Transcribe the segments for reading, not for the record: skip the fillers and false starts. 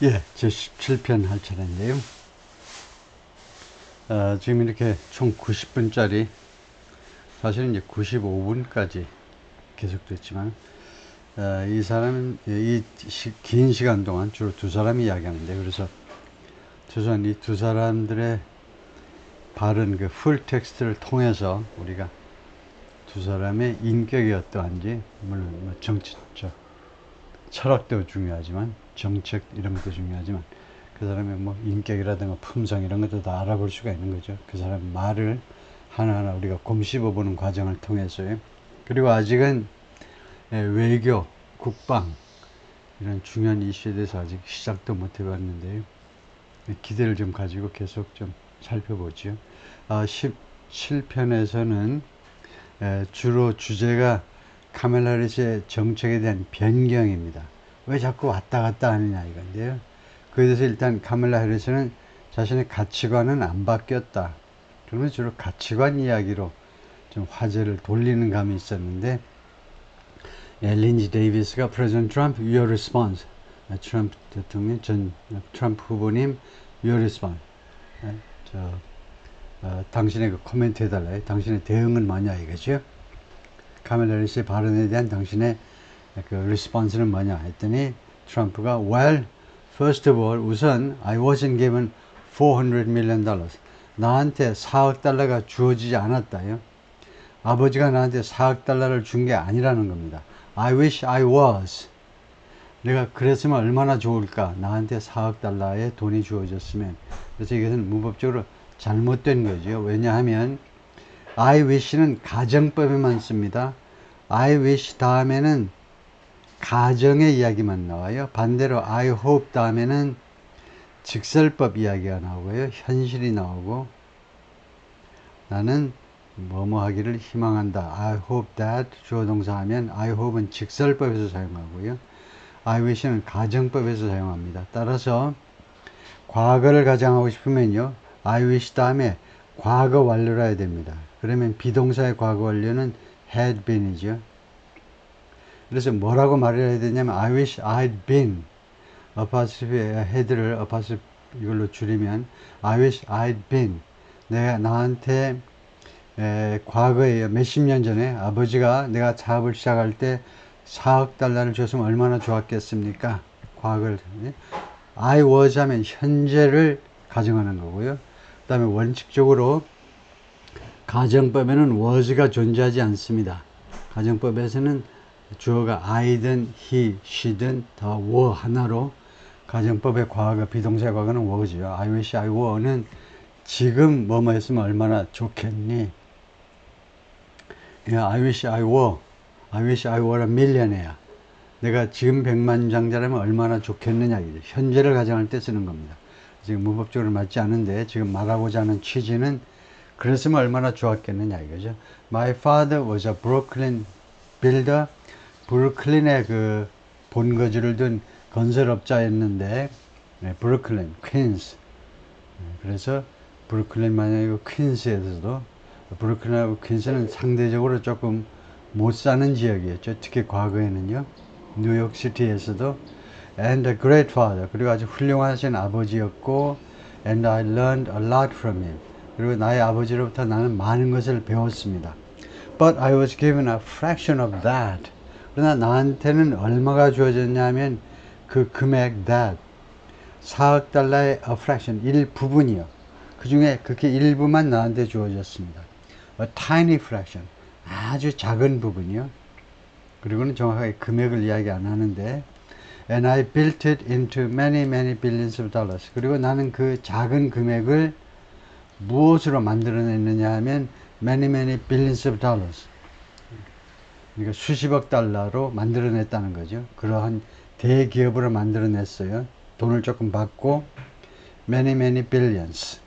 예, 제 17편 할 차례인데요. 지금 이렇게 총 90분짜리, 사실은 이제 95분까지 계속됐지만, 이 사람은 긴 시간 동안 주로 두 사람이 이야기하는데, 그래서 최소한 이 두 사람들의 바른 그 풀 텍스트를 통해서 우리가 두 사람의 인격이 어떠한지, 물론 뭐 철학도 중요하지만, 정책 이런 것도 중요하지만, 그 사람의 뭐 인격이라든가 품성 이런 것도 다 알아볼 수가 있는 거죠. 그 사람 말을 하나하나 우리가 곰씹어 보는 과정을 통해서요. 그리고 아직은 외교, 국방 이런 중요한 이슈에 대해서 아직 시작도 못 해봤는데요. 기대를 좀 가지고 계속 좀 살펴보죠. 17편에서는 주로 주제가 카멜라 해리스의 정책에 대한 변경입니다. 왜 자꾸 왔다 갔다 하느냐 이건데요. 그에 대해서 일단 카멜라 해리스는 자신의 가치관은 안 바뀌었다. 그러면 주로 가치관 이야기로 좀 화제를 돌리는 감이 있었는데, 린지 데이비스가 President Trump, your response. 트럼프 대통령, 트럼프 후보님, your response. 당신의 그 코멘트 해달라요. 당신의 대응은 뭐냐 이거죠. 카멜라 해리스의 발언에 대한 당신의 그 리스폰스는 뭐냐 했더니 트럼프가 well, first of all, 우선 I wasn't given $400 million. 나한테 4억 달러가 주어지지 않았다요. 아버지가 나한테 4억 달러를 준 게 아니라는 겁니다. I wish I was. 내가 그랬으면 얼마나 좋을까. 나한테 4억 달러의 돈이 주어졌으면. 그래서 이것은 문법적으로 잘못된 거죠. 왜냐하면 I wish는 가정법에만 씁니다. I wish 다음에는 가정의 이야기만 나와요. 반대로 I hope 다음에는 직설법 이야기가 나오고요. 현실이 나오고, 나는 뭐뭐 하기를 희망한다. I hope that 주어 동사 하면 I hope은 직설법에서 사용하고요. I wish는 가정법에서 사용합니다. 따라서 과거를 가정하고 싶으면요, I wish 다음에 과거 완료를 해야 됩니다. 그러면 비동사의 과거 완료는 had been이죠. 그래서 뭐라고 말을 해야 되냐면 I wish I'd been, apostrophe had를 apostrophe 이걸로 줄이면 I wish I'd been, 내가 나한테 과거에 몇십 년 전에 아버지가 내가 사업을 시작할 때 4억 달러를 줬으면 얼마나 좋았겠습니까? 과거를. I was 하면 현재를 가정하는 거고요. 그 다음에 원칙적으로 가정법에는 was가 존재하지 않습니다. 가정법에서는 주어가 I든 he, she든 다 were 하나로, 가정법의 과거, 비동사의 과거는 were죠. I wish I were는 지금 뭐뭐 했으면 얼마나 좋겠니? I wish I were. I wish I were a millionaire. 내가 지금 백만장자라면 얼마나 좋겠느냐. 현재를 가정할 때 쓰는 겁니다. 지금 문법적으로 맞지 않은데 지금 말하고자 하는 취지는 그랬으면 얼마나 좋았겠느냐 이거죠. My father was a Brooklyn builder. 브루클린에 그 본거지를 둔 건설업자였는데, 브루클린, 퀸스. 그래서 브루클린만이 아니고 퀸스에서도, 브루클린하고 퀸스는 상대적으로 조금 못 사는 지역이었죠. 특히 과거에는요. 뉴욕시티에서도. And a great father. 그리고 아주 훌륭하신 아버지였고, and I learned a lot from him. 그리고 나의 아버지로부터 나는 많은 것을 배웠습니다. But I was given a fraction of that. 그러나 나한테는 얼마가 주어졌냐면 그 금액 that 4억 달러의 a fraction, 일부분이요. 그 중에 그렇게 일부만 나한테 주어졌습니다. A tiny fraction, 아주 작은 부분이요. 그리고는 정확하게 금액을 이야기 안 하는데, and I built it into many, many billions of dollars. 그리고 나는 그 작은 금액을 무엇으로 만들어냈느냐 하면 many, many billions of dollars. 그러니까 수십억 달러로 만들어냈다는 거죠. 그러한 대기업으로 만들어냈어요. 돈을 조금 받고 many, many billions.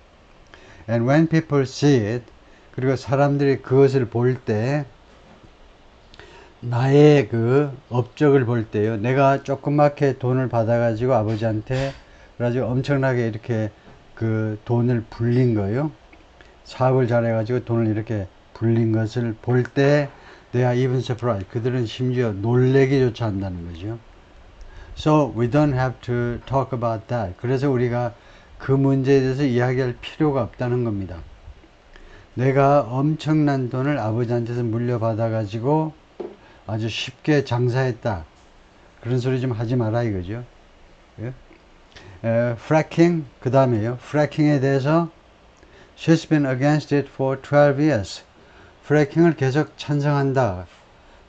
And when people see it, 그리고 사람들이 그것을 볼 때, 나의 그 업적을 볼 때요. 내가 조그맣게 돈을 받아가지고 아버지한테 그래가지고 엄청나게 이렇게 그 돈을 불린 거예요. 사업을 잘해가지고 돈을 이렇게 불린 것을 볼 때, they are even surprised. 그들은 심지어 놀래기조차 한다는 거죠. So we don't have to talk about that. 그래서 우리가 그 문제에 대해서 이야기할 필요가 없다는 겁니다. 내가 엄청난 돈을 아버지한테서 물려받아 가지고 아주 쉽게 장사했다. 그런 소리 좀 하지 마라 이거죠. 예? fracking 그 다음에요. fracking에 대해서 she's been against it for 12 years. fracking을 계속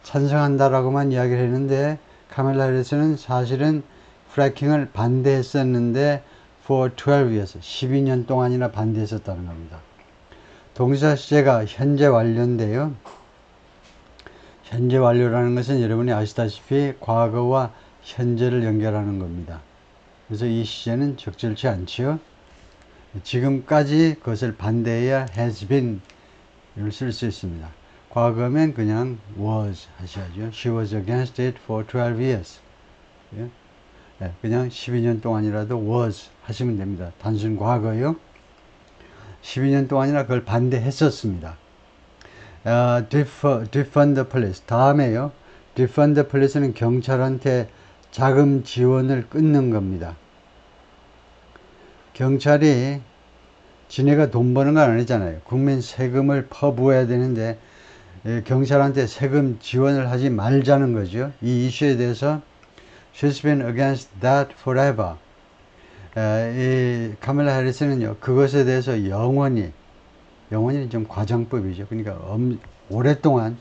찬성한다라고만 이야기를 했는데 카멜라 해리스는 사실은 fracking을 반대했었는데 for 12 years 12년 동안이나 반대했었다는 겁니다. 동사 시제가 현재 완료인데요. 현재 완료라는 것은 여러분이 아시다시피 과거와 현재를 연결하는 겁니다. 그래서 이 시제는 적절치 않지요. 지금까지 그것을 반대해야 has been 을 쓸 수 있습니다. 과거면 그냥 was 하셔야죠. She was against it for 12 years. 예? 네, 그냥 12년 동안이라도 was 하시면 됩니다. 단순 과거요. 12년 동안이나 그걸 반대했었습니다. defund the police. 다음에요. defund the police는 경찰한테 자금 지원을 끊는 겁니다. 경찰이 지네가 돈 버는 건 아니잖아요. 국민 세금을 퍼부어야 되는데 경찰한테 세금 지원을 하지 말자는 거죠. 이 이슈에 대해서 She's been against that forever. 이 카멜라 해리스는요. 그것에 대해서 영원히 좀 과장법이죠. 그러니까 오랫동안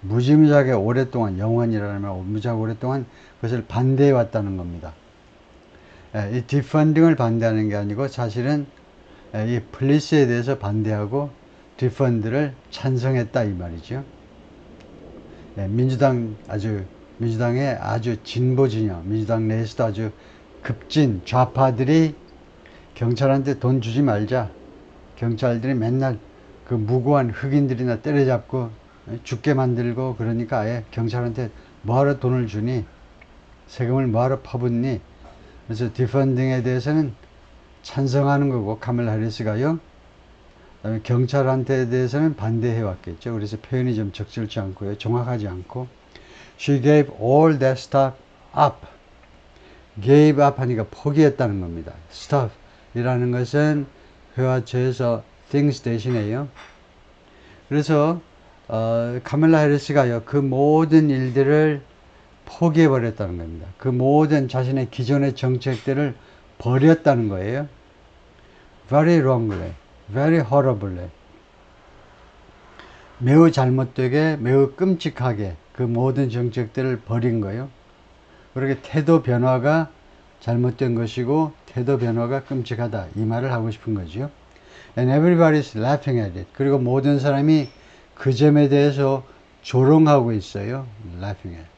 무지무지하게 오랫동안 영원이라면 무지하게 오랫동안 그것을 반대해 왔다는 겁니다. 이 디펀딩을 반대하는 게 아니고 사실은 이 플리스에 대해서 반대하고 디펀드를 찬성했다 이 말이죠. 민주당의 아주 진보 진영, 민주당 내에서도 아주 급진 좌파들이 경찰한테 돈 주지 말자. 경찰들이 맨날 그 무고한 흑인들이나 때려잡고 죽게 만들고 그러니까 아예 경찰한테 뭐하러 돈을 주니? 세금을 뭐하러 퍼붓니? 그래서 디펀딩에 대해서는 찬성하는 거고 카멜라 해리스가요. 그다음에 경찰한테 대해서는 반대해 왔겠죠. 그래서 표현이 좀 적절치 않고요. 정확하지 않고 She gave all that stuff up. gave up 하니까 포기했다는 겁니다. stuff 이라는 것은 회화처에서 things 대신에요. 그래서 카멜라 해리스가요. 그 모든 일들을 포기해 버렸다는 겁니다. 그 모든 자신의 기존의 정책들을 버렸다는 거예요. Very wrongly, very horribly. 매우 잘못되게, 매우 끔찍하게 그 모든 정책들을 버린 거예요. 그렇게 태도 변화가 잘못된 것이고 태도 변화가 끔찍하다 이 말을 하고 싶은 거죠. And everybody's laughing at it. 그리고 모든 사람이 그 점에 대해서 조롱하고 있어요. laughing at.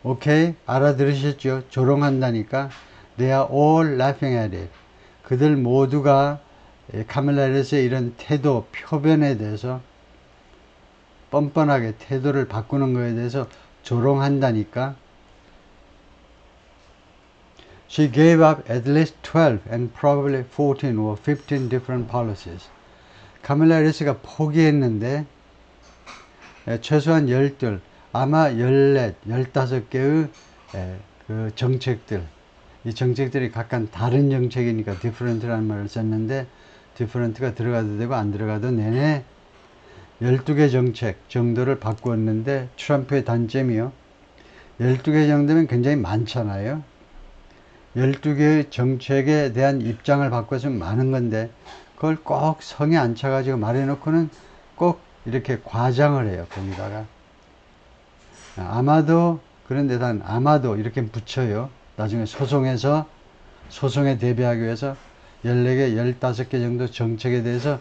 오케이? 알아들으셨죠? 조롱한다니까. They are all laughing at it. 그들 모두가 카멜라 해리스의 이런 태도, 표변에 대해서 뻔뻔하게 태도를 바꾸는 것에 대해서 조롱한다니까. She gave up at least 12 and probably 14 or 15 different policies. 카멜라 해리스가 포기했는데 최소한 12, 아마 14, 15개의 그 정책들, 이 정책들이 각각 다른 정책이니까 different라는 말을 썼는데 different가 들어가도 되고 안 들어가도 내내 12개 정책 정도를 바꾸었는데 트럼프의 단점이요. 12개 정도면 굉장히 많잖아요. 12개의 정책에 대한 입장을 바꿔서 많은 건데 그걸 꼭 성에 안 차가지고 말해놓고는 꼭 이렇게 과장을 해요. 거기다가 아마도 그런 데다 아마도 이렇게 붙여요. 나중에 소송에 대비하기 위해서 14개, 15개 정도 정책에 대해서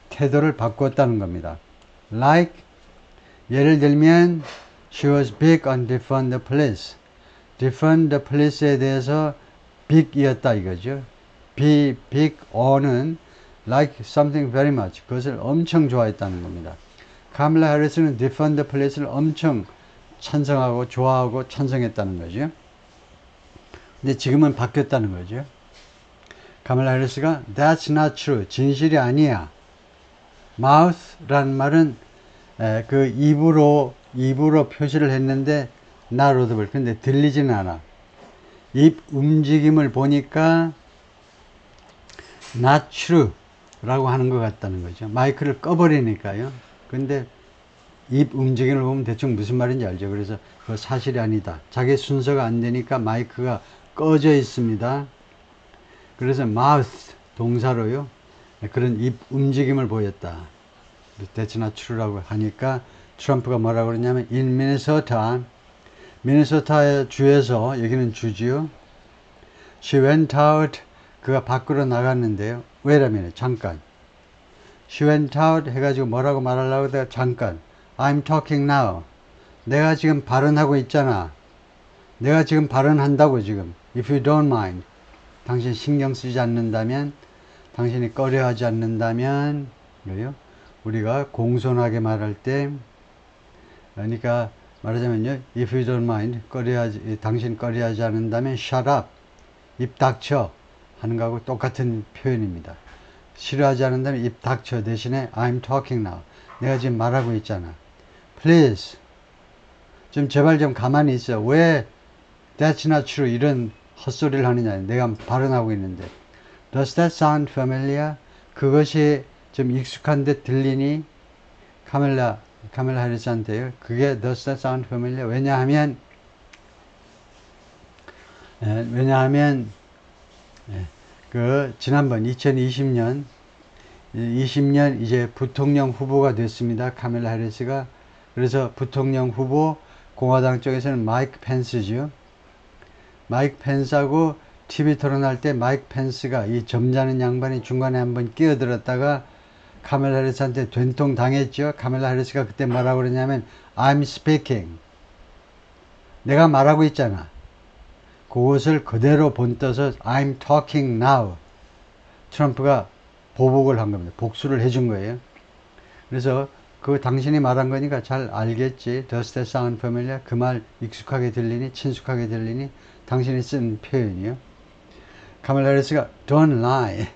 태도를 바꾸었다는 겁니다. Like 예를 들면 She was big on defund the police. defund the police에 대해서 big이었다 이거죠. big on은 like something very much. 그것을 엄청 좋아했다는 겁니다. 카멜라 해리스는 defund the police를 엄청 찬성하고 좋아하고 찬성했다는 거죠. 근데 지금은 바뀌었다는 거죠. 카멜라 해리스가 That's not true. 진실이 아니야. mouth라는 말은 그 입으로 표시를 했는데 not audible. 근데 들리지는 않아. 입 움직임을 보니까 not true 라고 하는 것 같다는 거죠. 마이크를 꺼버리니까요. 근데 입 움직임을 보면 대충 무슨 말인지 알죠. 그래서 그거 사실이 아니다. 자기 순서가 안 되니까 마이크가 꺼져 있습니다. 그래서 mouth 동사로요. 그런 입 움직임을 보였다. That's not true라고 하니까 트럼프가 뭐라고 그러냐면 in Minnesota, 미네소타 주에서, 여기는 주지요. She went out, 그가 밖으로 나갔는데요. Wait a minute, 잠깐. She went out 해가지고 뭐라고 말하려고 하다가 잠깐. I'm talking now. 내가 지금 발언하고 있잖아. 내가 지금 발언한다고 지금. If you don't mind. 당신 신경 쓰지 않는다면, 당신이 꺼려하지 않는다면, 그래요? 우리가 공손하게 말할 때, 그러니까 말하자면요, if you don't mind, 당신 꺼려하지 않는다면, shut up, 입 닥쳐 하는 거하고 똑같은 표현입니다. 싫어하지 않는다면 입 닥쳐 대신에 I'm talking now. 내가 지금 말하고 있잖아. Please, 좀 제발 좀 가만히 있어. 왜 that's not true 이런 헛소리를 하느냐. 내가 발언하고 있는데. Does that sound familiar? 그것이 좀 익숙한 듯 들리니? 카멜라 해리스한테요. 그게 Does that sound familiar? 왜냐하면 그 지난번 2020년 이제 부통령 후보가 됐습니다. 카멜라 해리스가. 그래서 부통령 후보 공화당 쪽에서는 마이크 펜스죠. 마이크 펜스하고 TV 토론할 때 마이크 펜스가 이 점잖은 양반이 중간에 한번 끼어들었다가 카멜라 해리스한테 된통 당했죠. 카멜라 해리스가 그때 뭐라고 그러냐면 I'm speaking. 내가 말하고 있잖아. 그것을 그대로 본떠서 I'm talking now. 트럼프가 보복을 한 겁니다. 복수를 해준 거예요. 그래서 그 당신이 말한 거니까 잘 알겠지. Does that sound familiar? 그 말 익숙하게 들리니? 친숙하게 들리니? 당신이 쓴 표현이요. 카멜라 해리스가 Don't lie.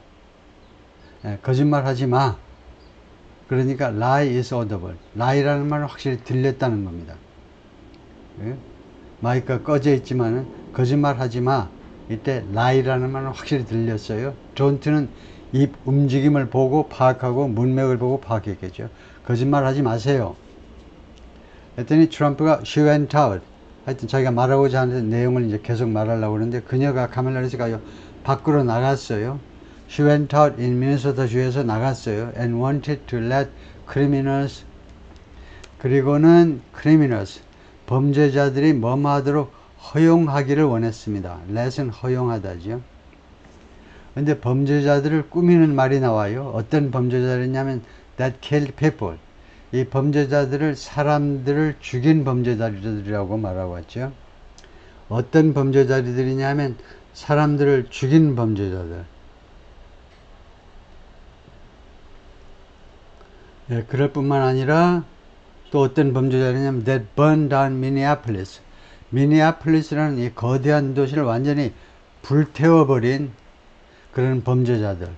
거짓말 하지 마. 그러니까 lie is audible. lie라는 말은 확실히 들렸다는 겁니다. 마이크가 꺼져 있지만은 거짓말 하지 마. 이때 lie라는 말은 확실히 들렸어요. don't는 입 움직임을 보고 파악하고 문맥을 보고 파악했겠죠. 거짓말 하지 마세요. 했더니 트럼프가 she went out. 하여튼 자기가 말하고자 하는 내용을 이제 계속 말하려고 그러는데 그녀가 카멜라 해리스가 밖으로 나갔어요. She went out in 미네소타 주에서 나갔어요. And wanted to let criminals, 그리고는 criminals, 범죄자들이 뭐뭐 하도록 허용하기를 원했습니다. let은 허용하다죠. 근데 범죄자들을 꾸미는 말이 나와요. 어떤 범죄자들이냐면 that killed people. 이 범죄자들을 사람들을 죽인 범죄자들이라고 말하고 왔죠. 어떤 범죄자들이냐면 사람들을 죽인 범죄자들. 예, 그럴 뿐만 아니라 또 어떤 범죄자들이냐면 that burned down Minneapolis. 미니아폴리스라는 이 거대한 도시를 완전히 불태워버린 그런 범죄자들.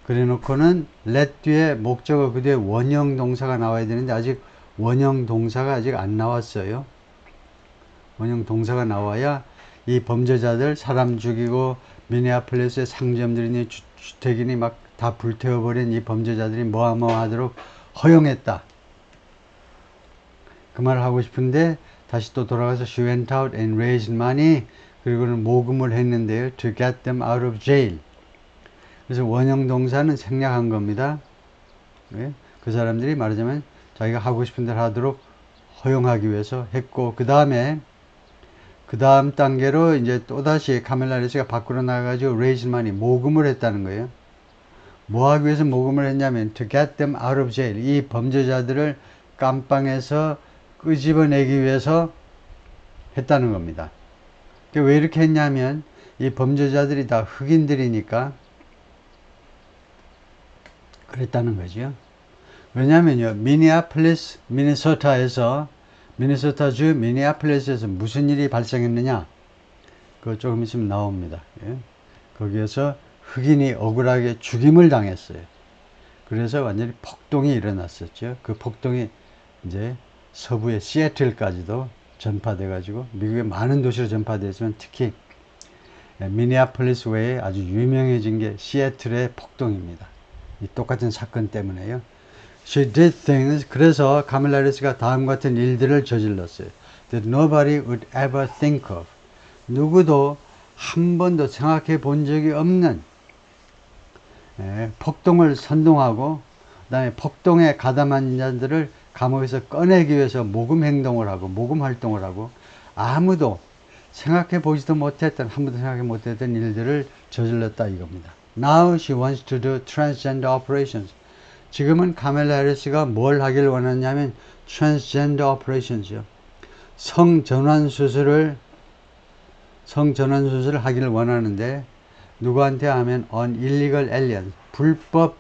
그래 놓고는 let 뒤에 목적어 그 뒤에 원형 동사가 나와야 되는데 아직 원형 동사가 아직 안 나왔어요. 원형 동사가 나와야 이 범죄자들 사람 죽이고 미니아폴리스의 상점들이니 주택이니 막 다 불태워버린 이 범죄자들이 뭐뭐 하도록 허용했다. 그 말을 하고 싶은데 다시 또 돌아가서 she went out and raised money. 그리고는 모금을 했는데요. to get them out of jail. 그래서 원형 동사는 생략한 겁니다. 네? 그 사람들이 말하자면 자기가 하고 싶은 대로 하도록 허용하기 위해서 했고, 그 다음에 그 다음 단계로 이제 또다시 카멜라 해리스가 밖으로 나가가지고 raise money, 모금을 했다는 거예요. 뭐 하기 위해서 모금을 했냐면 to get them out of jail. 이 범죄자들을 깜빵에서 끄집어내기 위해서 했다는 겁니다. 왜 이렇게 했냐면 이 범죄자들이 다 흑인들이니까 그랬다는 거죠. 왜냐면요, 미니애폴리스, 미네소타주 미니애폴리스에서 무슨 일이 발생했느냐, 그거 조금 있으면 나옵니다. 예? 거기에서 흑인이 억울하게 죽임을 당했어요. 그래서 완전히 폭동이 일어났었죠. 그 폭동이 이제 서부의 시애틀까지도 전파돼 가지고 미국의 많은 도시로 전파되지만 특히 미니애폴리스 외에 아주 유명해진 게 시애틀의 폭동입니다. 이 똑같은 사건 때문에요. She did things. 그래서 카밀라 해리스가 다음 같은 일들을 저질렀어요. That nobody would ever think of. 누구도 한 번도 생각해 본 적이 없는 폭동을 선동하고 그다음에 폭동에 가담한 자들을 감옥에서 꺼내기 위해서 모금 행동을 하고 모금 활동을 하고 아무도 생각해 보지도 못했던 한 번도 생각해 못했던 일들을 저질렀다 이겁니다. Now she wants to do transgender operations. 지금은 카밀라 해리스가 뭘 하길 원하냐면 transgender operations요. 성전환 수술을 하기를 원하는데 누구한테 하면 on illegal aliens, 불법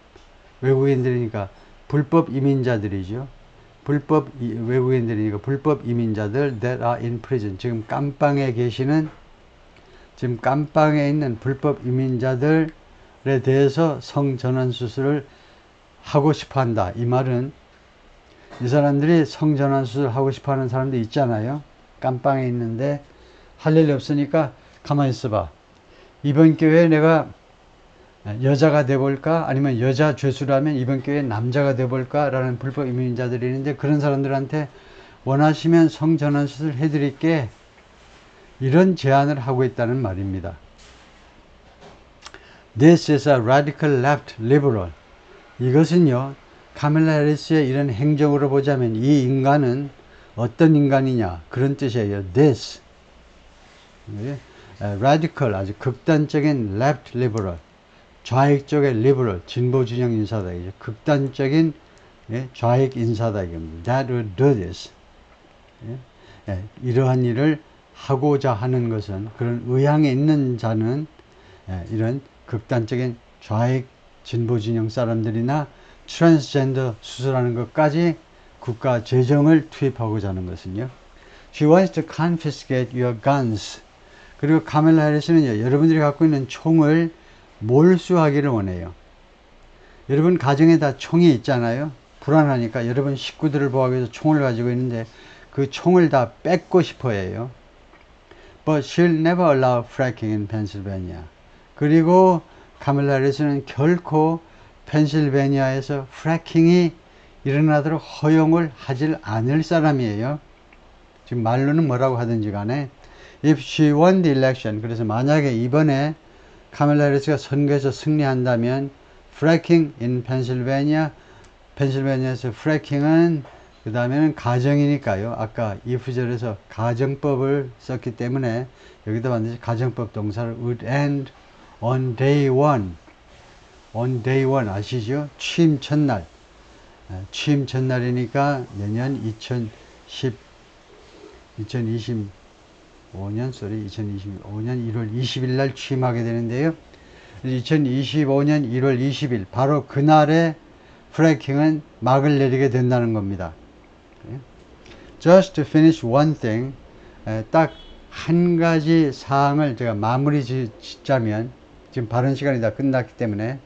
외국인들이니까 불법 이민자들이죠. 불법 외국인들이니까 불법 이민자들 that are in prison. 지금 깜빵에 있는 불법 이민자들에 대해서 성전환 수술을 하고 싶어 한다. 이 말은 이 사람들이 성전환 수술 하고 싶어 하는 사람도 있잖아요. 깜빵에 있는데 할 일이 없으니까 가만히 있어봐. 이번 기회에 내가 여자가 돼볼까? 아니면 여자 죄수라면 이번 기회에 남자가 돼볼까? 라는 불법 이민자들이 있는데 그런 사람들한테 원하시면 성전환 수술 해드릴게. 이런 제안을 하고 있다는 말입니다. This is a radical left liberal. 이것은요, 카밀라 해리스의 이런 행적으로 보자면 이 인간은 어떤 인간이냐 그런 뜻이에요. This radical 아주 극단적인 left liberal 좌익 쪽의 liberal 진보 진영 인사다. 극단적인 좌익 인사다 이겁니다. That would do this. 이러한 일을 하고자 하는 것은 그런 의향에 있는 자는 이런 극단적인 좌익 진보 진영 사람들이나 트랜스젠더 수술하는 것까지 국가 재정을 투입하고자 하는 것은요. She wants to confiscate your guns. 그리고 카밀라 해리스는요, 여러분들이 갖고 있는 총을 몰수하기를 원해요. 여러분 가정에 다 총이 있잖아요. 불안하니까 여러분 식구들을 보호하기 위해서 총을 가지고 있는데 그 총을 다 뺏고 싶어 해요. But she'll never allow fracking in Pennsylvania. 그리고 카밀라 해리스는 결코 펜실베니아에서 프래킹이 일어나도록 허용을 하질 않을 사람이에요. 지금 말로는 뭐라고 하든지 간에 If she won the election, 그래서 만약에 이번에 카밀라 해리스가 선거에서 승리한다면 fracking in Pennsylvania, 펜실베니아에서 fracking은 그 다음에는 가정이니까요. 아까 if절에서 가정법을 썼기 때문에 여기다 반드시 가정법 동사를 would end on day one. on day one 아시죠? 취임 첫날. 취임 첫날이니까 내년 2025년 1월 20일 날 취임하게 되는데요. 2025년 1월 20일 바로 그날에 프래킹은 막을 내리게 된다는 겁니다. Just to finish one thing, 딱 한 가지 사항을 제가 마무리 짓자면, 지금 발언 시간이 다 끝났기 때문에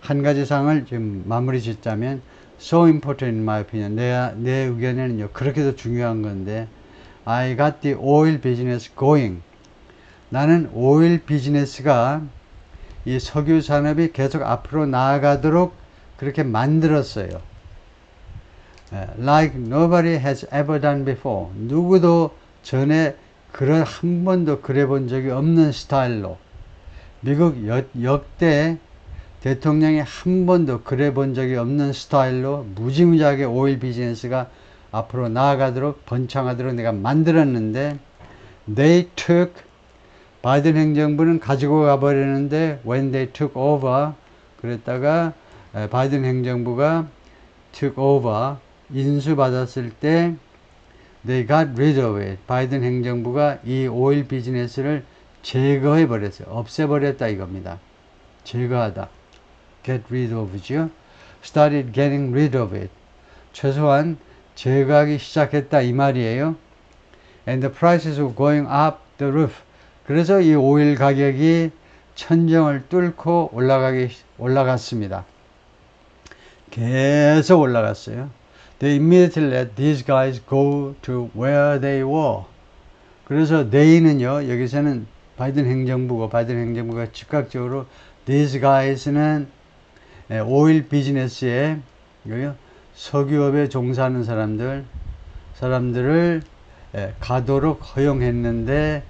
한 가지 사항을 지금 마무리 짓자면 so important in my opinion. 내 의견에는요, 그렇게도 중요한 건데 I got the oil business going. 나는 오일 비즈니스가 이 석유 산업이 계속 앞으로 나아가도록 그렇게 만들었어요. Like nobody has ever done before. 누구도 전에 한 번도 그래 본 적이 없는 스타일로 미국 역대 대통령이 한 번도 그래 본 적이 없는 스타일로 무지무지하게 오일 비즈니스가 앞으로 나아가도록 번창하도록 내가 만들었는데 they took 바이든 행정부는 가지고 가버리는데 when they took over 그랬다가 바이든 행정부가 took over 인수받았을 때 they got rid of it. 바이든 행정부가 이 오일 비즈니스를 제거해 버렸어요. 없애버렸다 이겁니다. 제거하다. get rid of죠. started getting rid of it. 최소한 제거하기 시작했다 이 말이에요. and the prices were going up the roof. 그래서 이 오일 가격이 천정을 뚫고 올라갔습니다. 계속 올라갔어요. They immediately let these guys go to where they were. 그래서 they는요, 여기서는 바이든 행정부가 즉각적으로 these guys는 오일 비즈니스에 석유업에 종사하는 사람들을 가도록 허용했는데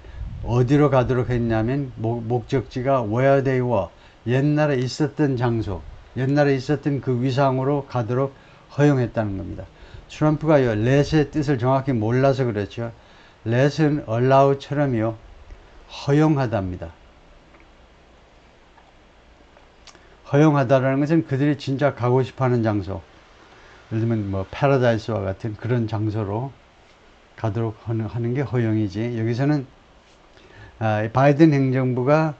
어디로 가도록 했냐면 목적지가 where they were, 옛날에 있었던 장소, 옛날에 있었던 그 위상으로 가도록 허용했다는 겁니다. 트럼프가요, let의 뜻을 정확히 몰라서 그렇죠. let은 allow처럼요, 허용하답니다. 허용하다라는 것은 그들이 진짜 가고 싶어 하는 장소, 예를 들면 뭐 파라다이스와 같은 그런 장소로 가도록 하는 게 허용이지. 여기서는 바이든 행정부가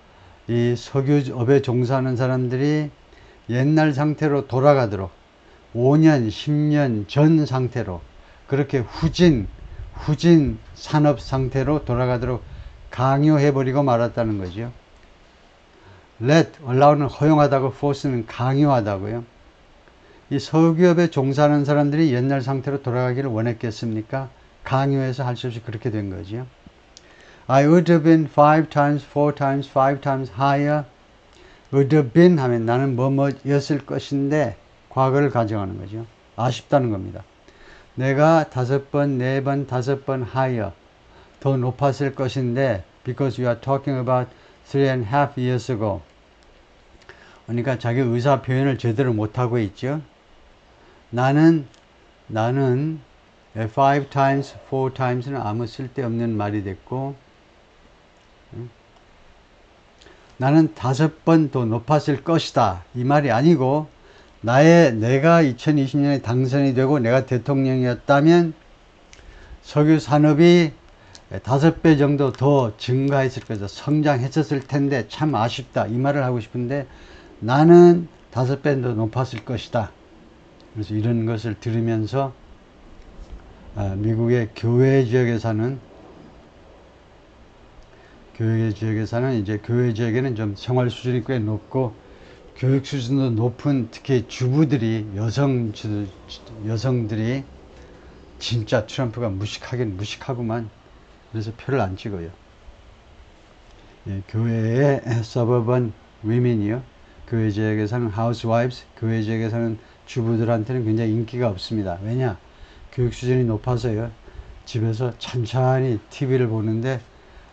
이 석유업에 종사하는 사람들이 옛날 상태로 돌아가도록 5년, 10년 전 상태로, 그렇게 후진 산업 상태로 돌아가도록 강요해버리고 말았다는 거죠. let, allow는 허용하다고, force는 강요하다고요. 이 석유업에 종사하는 사람들이 옛날 상태로 돌아가기를 원했겠습니까? 강요해서 할 수 없이 그렇게 된 거죠. I would have been 5 times, 4 times, 5 times higher. would have been 하면 나는 뭐였을 것인데, 과거를 가정하는 거죠. 아쉽다는 겁니다. 내가 5번, 4번, 5번 higher, 더 높았을 것인데, because you are talking about 3.5 years ago. 그러니까 자기 의사 표현을 제대로 못하고 있죠. 나는 5 times, 4 times는 아무 쓸데없는 말이 됐고, 나는 5번 더 높았을 것이다, 이 말이 아니고, 내가 2020년에 당선이 되고 내가 대통령이었다면 석유 산업이 5배 정도 더 증가했을 것이다, 성장했었을 텐데 참 아쉽다, 이 말을 하고 싶은데, 나는 5배 더 높았을 것이다. 그래서 이런 것을 들으면서 미국의 교회 지역에 사는 이제 교회 지역에는 좀 생활 수준이 꽤 높고 교육 수준도 높은 특히 주부들이, 여성들이 진짜 트럼프가 무식하긴 무식하구만, 그래서 표를 안 찍어요. 교회의 서버번 위민이요, 교회 지역에 사는 housewives, 교회 지역에 사는 주부들한테는 굉장히 인기가 없습니다. 왜냐? 교육 수준이 높아서요. 집에서 찬찬히 TV를 보는데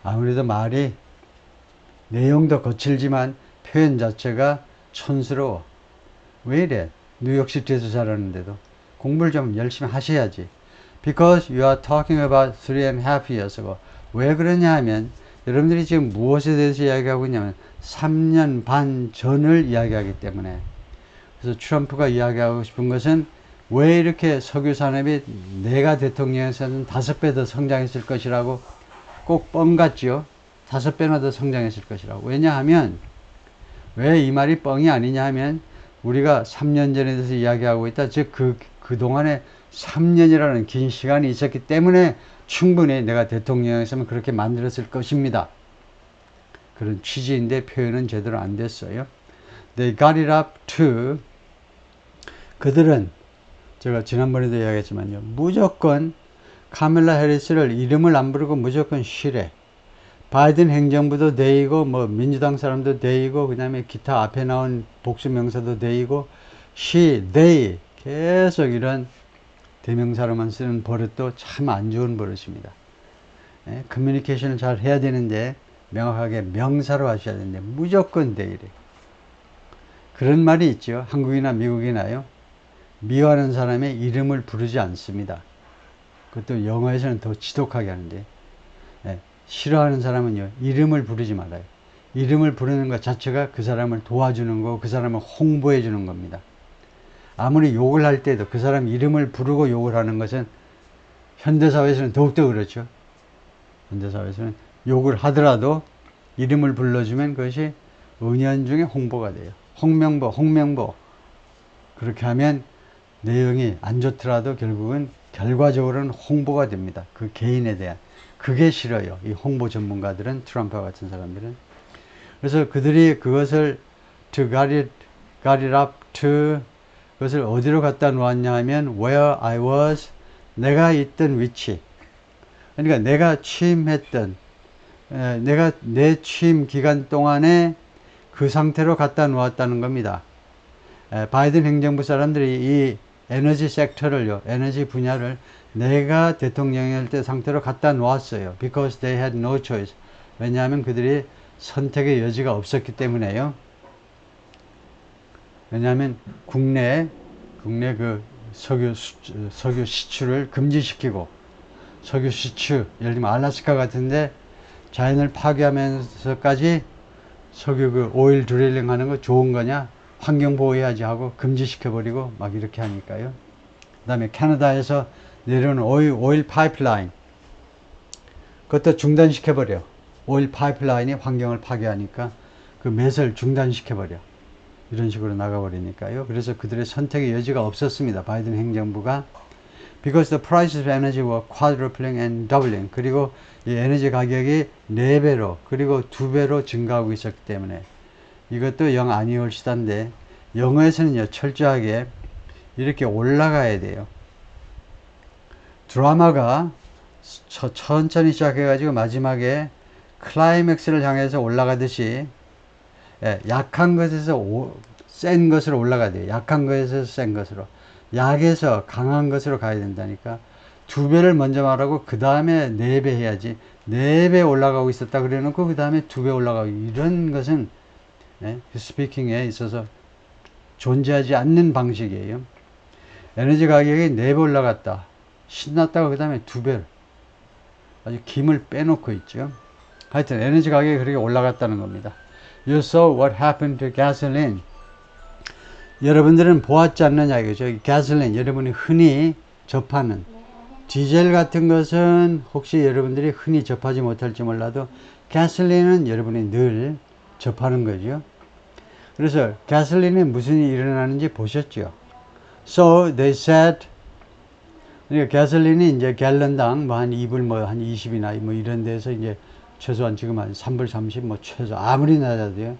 아무래도 말이, 내용도 거칠지만 표현 자체가 촌스러워. 왜 이래? 뉴욕시티에서 자라는데도 공부를 좀 열심히 하셔야지. Because you are talking about 3.5 years ago. 왜 그러냐 하면, 여러분들이 지금 무엇에 대해서 이야기하고 있냐면 3년 반 전을 이야기하기 때문에. 그래서 트럼프가 이야기하고 싶은 것은, 왜 이렇게 석유 산업이 내가 대통령에서는 5배 더 성장했을 것이라고, 꼭 뻥 같지요? 5배나 더 성장했을 것이라고. 왜냐하면, 왜 이 말이 뻥이 아니냐 하면, 우리가 3년 전에 대해서 이야기하고 있다. 즉, 그동안에 3년이라는 긴 시간이 있었기 때문에 충분히 내가 대통령이었으면 그렇게 만들었을 것입니다. 그런 취지인데 표현은 제대로 안 됐어요. They got it up to, 그들은, 제가 지난번에도 이야기했지만요, 무조건 카멜라 해리스를 이름을 안 부르고 무조건 쉬래. 바이든 행정부도 데이고, 뭐 민주당 사람도 데이고, 그 다음에 기타 앞에 나온 복수 명사도 데이고, she, they, 계속 이런 대명사로만 쓰는 버릇도 참 안 좋은 버릇입니다. 커뮤니케이션을 잘 해야 되는데, 명확하게 명사로 하셔야 되는데 무조건 they래. 그런 말이 있죠. 한국이나 미국이나요, 미워하는 사람의 이름을 부르지 않습니다. 그것도 영어에서는 더 지독하게 하는데, 싫어하는 사람은요, 이름을 부르지 말아요. 이름을 부르는 것 자체가 그 사람을 도와주는 거고, 그 사람을 홍보해 주는 겁니다. 아무리 욕을 할 때도 그 사람 이름을 부르고 욕을 하는 것은, 현대사회에서는 더욱더 그렇죠. 현대사회에서는 욕을 하더라도 이름을 불러주면 그것이 은연중에 홍보가 돼요. 홍명보. 그렇게 하면 내용이 안 좋더라도 결국은 결과적으로는 홍보가 됩니다. 그 개인에 대한. 그게 싫어요. 이 홍보 전문가들은, 트럼프와 같은 사람들은. 그래서 그들이 그것을 got it up to, 그것을 어디로 갖다 놓았냐 하면 where I was, 내가 있던 위치. 그러니까 내가 취임했던, 내가 내 취임 기간 동안에 그 상태로 갖다 놓았다는 겁니다. 바이든 행정부 사람들이 이 에너지 섹터를요, 에너지 분야를 내가 대통령일 때 상태로 갖다 놓았어요. Because they had no choice. 왜냐하면 그들이 선택의 여지가 없었기 때문에요. 왜냐하면 국내 그 석유 시추를 금지시키고, 석유 시추, 예를 들면 알래스카 같은데 자연을 파괴하면서까지 석유 그 오일 드릴링 하는 거 좋은 거냐? 환경 보호해야지 하고 금지시켜버리고 막 이렇게 하니까요. 그 다음에 캐나다에서 내려오는 오일 파이프라인, 그것도 중단시켜버려. 오일 파이프라인이 환경을 파괴하니까 그 매설 중단시켜버려. 이런 식으로 나가버리니까요. 그래서 그들의 선택의 여지가 없었습니다. 바이든 행정부가. Because the prices of energy were quadrupling and doubling. 그리고 이 에너지 가격이 4배로 그리고 2배로 증가하고 있었기 때문에, 이것도 영 아니올시다인데 영어에서는요 철저하게 이렇게 올라가야 돼요. 드라마가 천천히 시작해가지고 마지막에 클라이맥스를 향해서 올라가듯이, 약한 것에서 센 것으로 올라가야 돼요. 약한 것에서 센 것으로, 약에서 강한 것으로 가야 된다니까. 2배를 먼저 말하고 그 다음에 4배 해야지. 4배 올라가고 있었다 그래 놓고 그 다음에 2배 올라가고, 이런 것은 스피킹에 있어서 존재하지 않는 방식이에요. 에너지 가격이 4배 올라갔다, 신났다가 그 다음에 2배, 아주 김을 빼놓고 있죠. 하여튼 에너지 가격이 그렇게 올라갔다는 겁니다. You saw what happened to gasoline. 여러분들은 보았지 않느냐 이거죠. gasoline, 여러분이 흔히 접하는 디젤 같은 것은 혹시 여러분들이 흔히 접하지 못할지 몰라도 gasoline은 여러분이 늘 접하는 거죠. 그래서 gasoline 무슨 일이 일어나는지 보셨죠. So they said, 그러니까 gasoline이 이제 갤런당 뭐 한 2불 뭐 한 20이나 뭐 이런 데서 이제 최소한 지금 한 3불 30 뭐 최소 아무리 낮아도요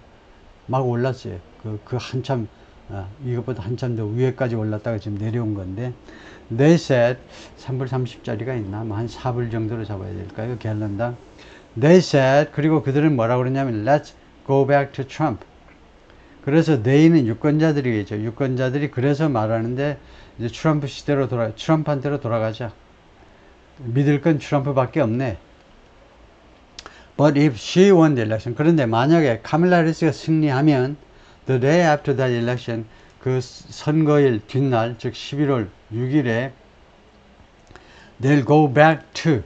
막 올랐어요. 그 한참 이것보다 한참 더 위에까지 올랐다가 지금 내려온 건데, they said 3불 30짜리가 있나 뭐 한 4불 정도로 잡아야 될까요 갤런당. they said, 그리고 그들은 뭐라고 그러냐면 let's go back to Trump. 그래서 they는 유권자들이겠죠. 유권자들이 그래서 말하는데 이제 트럼프 시대로 트럼프한테로 돌아가자. 믿을 건 트럼프밖에 없네. But if she won the election, 그런데 만약에 카밀라 해리스가 승리하면 the day after that election, 그 선거일 뒷날, 즉 11월 6일에 they'll go back to,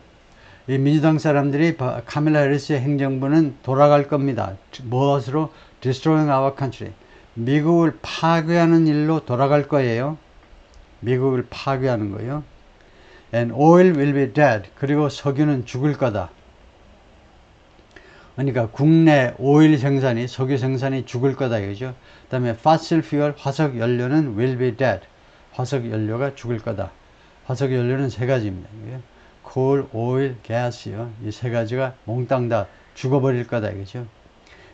이 민주당 사람들이 카밀라 해리스의 행정부는 돌아갈 겁니다. 무엇으로? Destroying our country. 미국을 파괴하는 일로 돌아갈 거예요. 미국을 파괴하는 거예요. And oil will be dead. 그리고 석유는 죽을 거다. 그러니까 국내 오일 생산이, 석유 생산이 죽을 거다 이거죠. 그 다음에 fossil fuel, 화석 연료는 will be dead. 화석 연료가 죽을 거다. 화석 연료는 세 가지입니다. coal, oil, gas요. 이 세 가지가 몽땅 다 죽어버릴 거다 이거죠.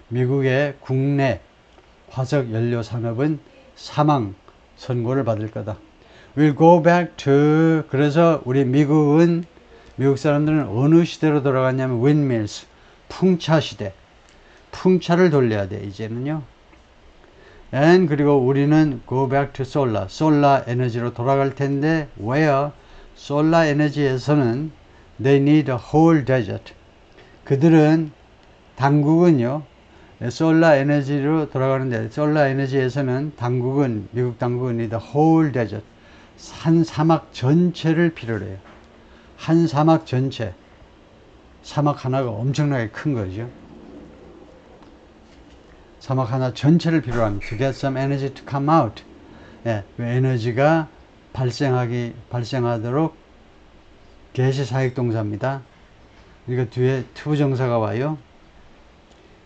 미국의 국내 화석 연료 산업은 사망 선고를 받을 거다. We'll go back to, 그래서 우리 미국 사람들은 어느 시대로 돌아갔냐면 windmills, 풍차 시대. 풍차를 돌려야 돼 이제는요. And 그리고 우리는 go back to solar, 솔라 에너지로 돌아갈 텐데, where 솔라 에너지에서는 they need a whole desert. 그들은 당국은요 솔라 에너지로 돌아가는데, 솔라 에너지에서는 당국은, 미국 당국은 need a whole desert, 한 사막 전체를 필요로 해요. 한 사막 전체. 사막 하나가 엄청나게 큰 거죠. 사막 하나 전체를 필요로 합니다. To get some energy to come out. 그 에너지가 발생하도록 개시 사역 동사입니다. 그러니까 뒤에 투부정사가 와요.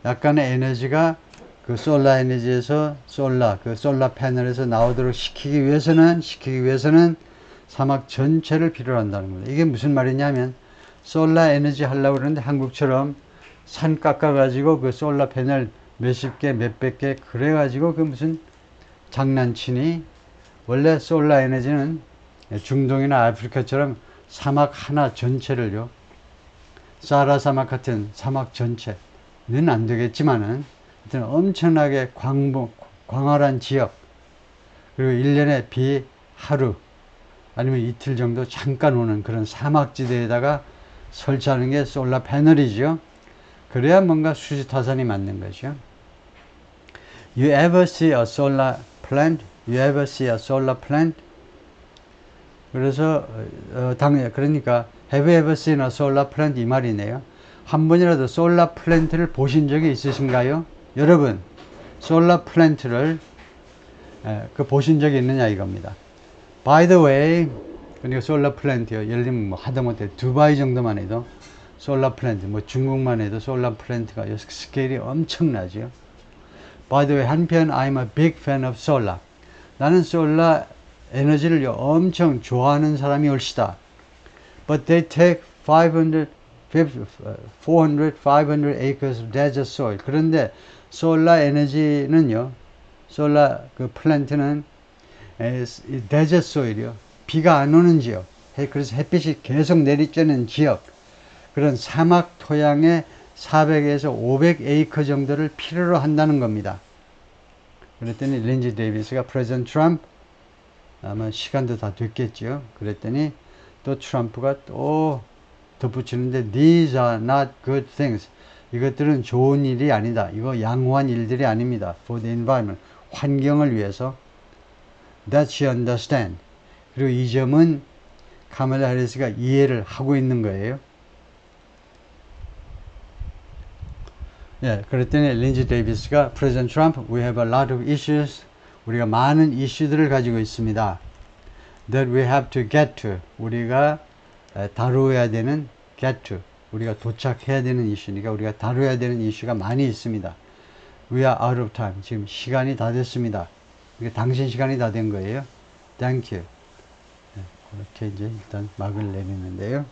약간의 에너지가 그 솔라 에너지에서 그 솔라 패널에서 나오도록 시키기 위해서는 사막 전체를 필요로 한다는 겁니다. 이게 무슨 말이냐면, 솔라 에너지 하려고 그러는데 한국처럼 산 깎아가지고 그 솔라 패널 몇십 개, 몇백 개 그래가지고 그 무슨 장난치니? 원래 솔라 에너지는 중동이나 아프리카처럼 사막 하나 전체를요, 사하라 사막 같은 사막 전체는 안 되겠지만은 하여튼 엄청나게 광활한 지역, 그리고 1년에 비 하루 아니면 이틀 정도 잠깐 오는 그런 사막지대에다가 설치하는 게 솔라 패널이죠. 그래야 뭔가 수지타산이 맞는 거죠. You ever see a solar plant? You ever see a solar plant? 그래서 그러니까 Have you ever seen a solar plant? 이 말이네요. 한 번이라도 솔라 플랜트를 보신 적이 있으신가요? 여러분, 솔라 플랜트를 보신 적이 있느냐 이겁니다. By the way, 그러니까 솔라 플랜트요. 예를 들면 뭐 하다못해 두바이 정도만 해도 솔라 플랜트, 뭐 중국만 해도 솔라 플랜트가 스케일이 엄청나죠. By the way, 한편 I'm a big fan of solar. 나는 솔라 에너지를 엄청 좋아하는 사람이 올시다. But they take 400, 500 acres of desert soil. 그런데 솔라 에너지는요, 솔라 그 플랜트는 데저트 소일이요. 비가 안 오는 지역. 그래서 햇빛이 계속 내리쬐는 지역. 그런 사막 토양의 400에서 500 에이커 정도를 필요로 한다는 겁니다. 그랬더니 린지 데이비스가 프레젠트 트럼프, 아마 시간도 다 됐겠죠. 그랬더니 또 트럼프가 또 덧붙이는데 These are not good things. 이것들은 좋은 일이 아니다. 이거 양호한 일들이 아닙니다. For the environment. 환경을 위해서. That she understand. 그리고 이 점은 카멀라 해리스가 이해를 하고 있는 거예요. 예, 그랬더니 린지 데이비스가 President Trump, we have a lot of issues. 우리가 많은 이슈들을 가지고 있습니다. That we have to get to. 우리가 다루어야 되는 get to. 우리가 도착해야 되는 이슈니까 우리가 다루어야 되는 이슈가 많이 있습니다. We are out of time. 지금 시간이 다 됐습니다. 당신 시간이 다 된 거예요. Thank you. 그렇게 이제 일단 막을 내리는데요.